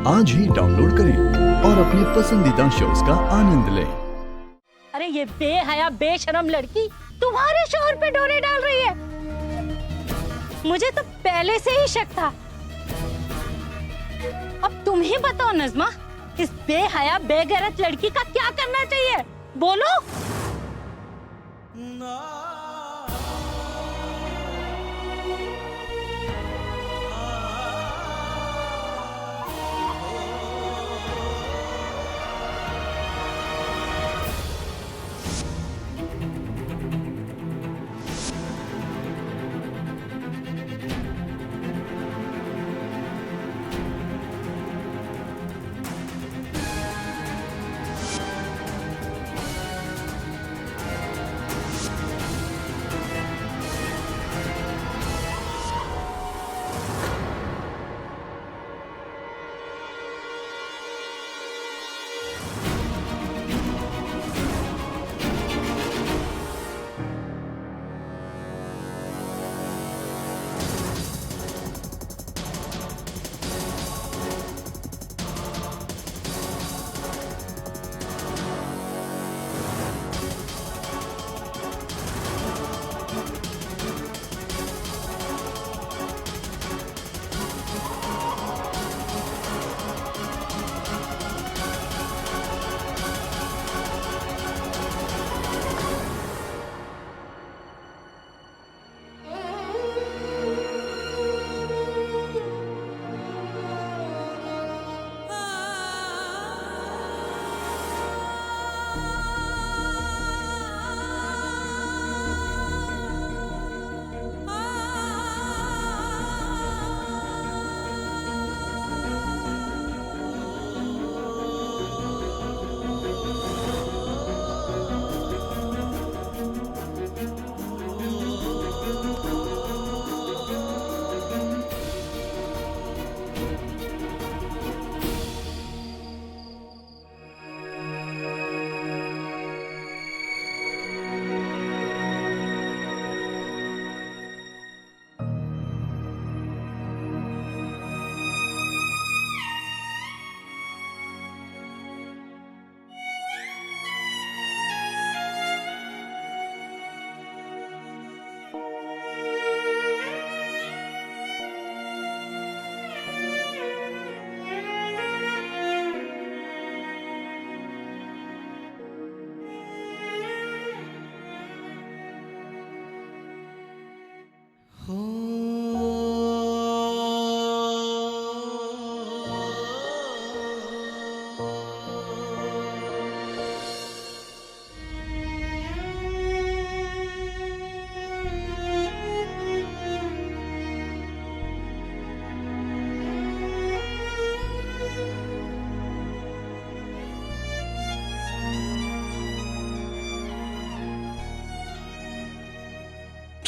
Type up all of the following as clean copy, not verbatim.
आज ही डाउनलोड करें और अपने पसंदीदा शोज का आनंद लें। अरे ये बेहया बेशरम लड़की तुम्हारे शोहर पे डोरे डाल रही है। मुझे तो पहले से ही शक था। अब तुम ही बताओ नज़्मा, इस बेहया बेगैरत लड़की का क्या करना चाहिए, बोलो।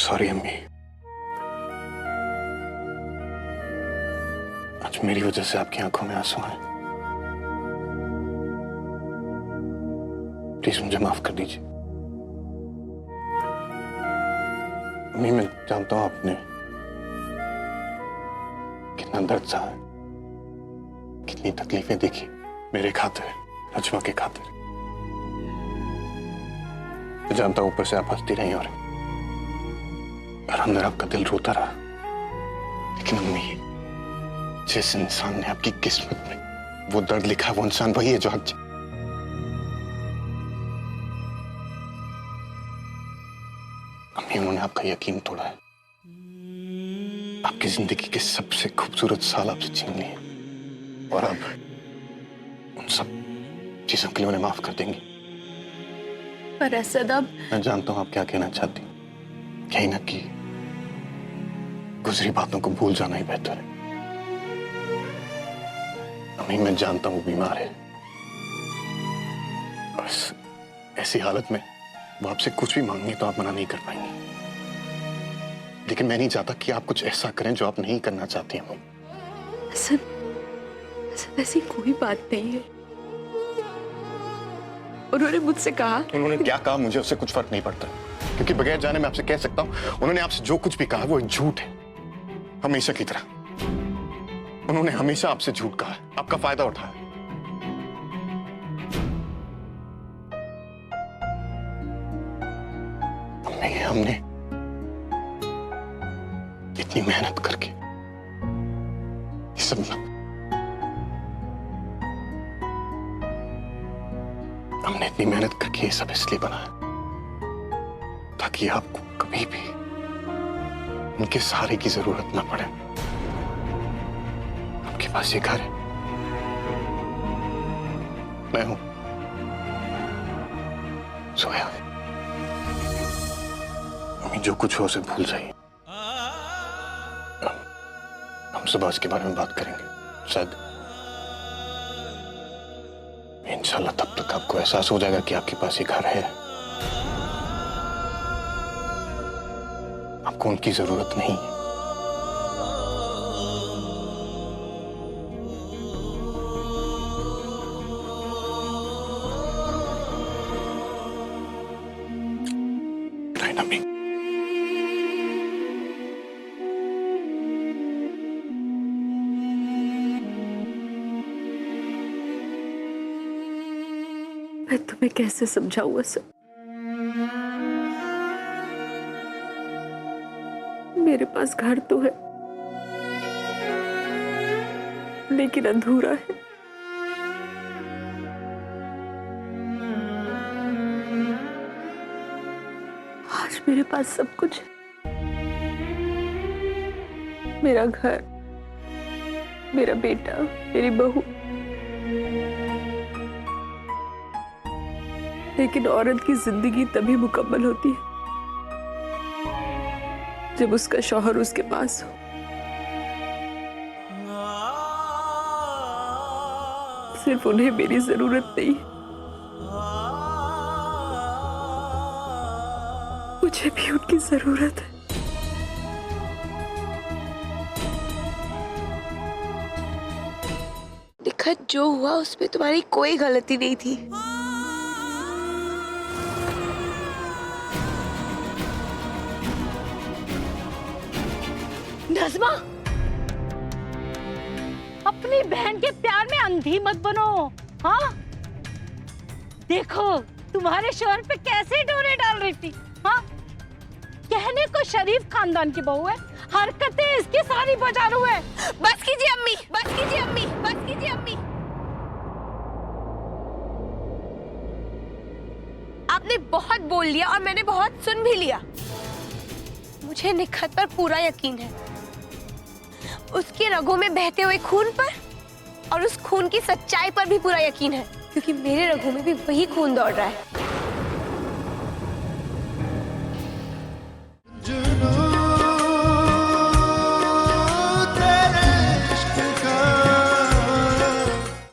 सॉरी अम्मी, आज मेरी वजह से आपकी आंखों में आंसू हैं। प्लीज मुझे माफ कर दीजिए। अम्मी, मैं जानता हूं आपने कितना दर्द सहा है, कितनी तकलीफें देखी मेरे खातिर, नजमा के खातिर। मैं जानता हूं ऊपर से आप हंसती रही और अंदर आपका दिल रोता रहा। लेकिन अम्मी, जिस इंसान ने आपकी किस्मत में वो दर्द लिखा, वो इंसान वही है जो आज अम्मी, उन्होंने आपका यकीन तोड़ा है। आपकी जिंदगी के सबसे खूबसूरत साल आपसे छीन लिए और अब उन सब चीजों के लिए उन्हें माफ कर देंगी। पर असद, अब मैं जानता हूं आप क्या कहना चाहती, कहीं ना कि गुजरी बातों को भूल जाना ही बेहतर है। अम्मी, मैं जानता हूं वो बीमार है, बस ऐसी हालत में वो आपसे कुछ भी मांगे तो आप मना नहीं कर पाएंगे। लेकिन मैं नहीं चाहता कि आप कुछ ऐसा करें जो आप नहीं करना चाहती हैं। असद, ऐसी कोई बात नहीं है। उन्होंने मुझसे कहा, उन्होंने क्या कहा मुझे उससे कुछ फर्क नहीं पड़ता, क्योंकि बगैर जाने मैं आपसे कह सकता हूं उन्होंने आपसे जो कुछ भी कहा वो एक झूठ है, हमेशा की तरह। उन्होंने हमेशा आपसे झूठ कहा है, आपका फायदा उठाया। हमने इतनी मेहनत करके ये सब हमने इतनी मेहनत करके ये सब इसलिए बनाया ताकि आपको कभी भी उनके सहारे की जरूरत ना पड़े। आपके पास ये घर है, मैं हूं, सोया। अम्मी जो कुछ हो उसे भूल जाइए। हम सुबह इसके बारे में बात करेंगे शायद। इंशाल्लाह तब तक आपको एहसास हो जाएगा कि आपके पास ये घर है, आपको उनकी जरूरत नहीं है। अम्मी मैं तुम्हें कैसे समझाऊं सब? मेरे पास घर तो है लेकिन अधूरा है। आज मेरे पास सब कुछ है, मेरा घर, मेरा बेटा, मेरी बहू। लेकिन औरत की जिंदगी तभी मुकम्मल होती है जब उसका शौहर उसके पास हो। सिर्फ उन्हें मेरी जरूरत नहीं, मुझे भी उनकी जरूरत है। देखा, जो हुआ उसमें तुम्हारी कोई गलती नहीं थी। नज़्मा, अपनी बहन के प्यार में अंधी मत बनो। हाँ, देखो तुम्हारे शौहर पे कैसे डोरे डाल रही थी। हाँ, कहने को शरीफ खानदान की बहू है, हरकतें इसकी सारी बजारू है। बस कीजिए अम्मी, बस कीजिए अम्मी, बस कीजिए अम्मी। आपने बहुत बोल लिया और मैंने बहुत सुन भी लिया। मुझे निखत पर पूरा यकीन है, उसके रगों में बहते हुए खून पर, और उस खून की सच्चाई पर भी पूरा यकीन है, क्योंकि मेरे रगों में भी वही खून दौड़ रहा है।